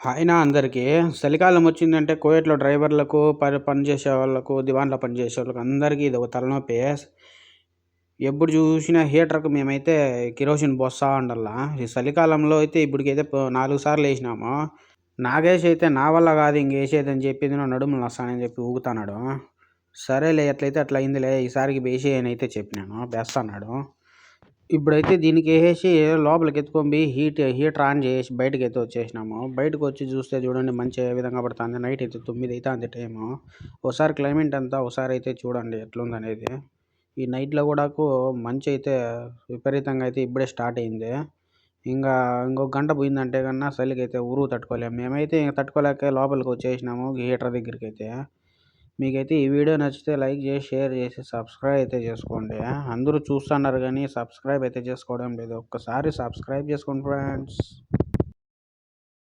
అయినా అందరికీ చలికాలం వచ్చిందంటే కువైట్‌లో డ్రైవర్లకు, పనిచేసే వాళ్ళకు, దివాన్‌లో పనిచేసేవాళ్ళకి అందరికీ ఇదొక తలనొప్పి. ఎప్పుడు చూసినా హీటర్‌కి మేమైతే కిరోసిన్ పోస్తా ఉండాల. ఈ చలికాలంలో అయితే ఇప్పటికైతే 4 సార్లు ఏసినాము. నాగేష్ అయితే నా వల్ల కాదు ఇంకేసేదని చెప్పి నడుములు నొస్తాయని చెప్పి ఊగుతున్నాడు. సరేలే ఎట్లయితే అట్లా అయిందిలే ఈసారికి బేసేయని అయితే చెప్పినాను. బేస్తన్నాడు. ఇప్పుడైతే దీనికేసేసి లోపలికి ఎత్తుకొని పోయి హీటర్ ఆన్ చేసి బయటకైతే వచ్చేసినాము. బయటకొచ్చి చూస్తే చూడండి మంచు ఏ విధంగా పడతాంది. నైట్ అయితే 9 అయితాంది టైము. ఓసారి క్లైమేట్ అంతా ఒకసారైతే చూడండి ఎట్లుందనేది. ఈ నైట్‌లో కూడాకు మంచయితే విపరీతంగా అయితే ఇప్పుడే స్టార్ట్ అయింది. ఇంకొక గంట పోయిందంటే గన్నా చలికైతే తట్టుకోలేము. మేమైతే ఇంక తట్టుకోలేక లోపలికొచ్చేసినాము హీటర్ దగ్గరికైతే. మీకైతే ఈ వీడియో నచ్చితే లైక్ చేసి, షేర్ చేసి, సబ్స్క్రైబ్ అయితే చేసుకోండి. అందరూ చూస్తున్నారు గానీ సబ్స్క్రైబ్ అయితే చేసుకోవడం లేదు. ఒక్కసారి సబ్స్క్రైబ్ చేసుకోండి ఫ్రెండ్స్.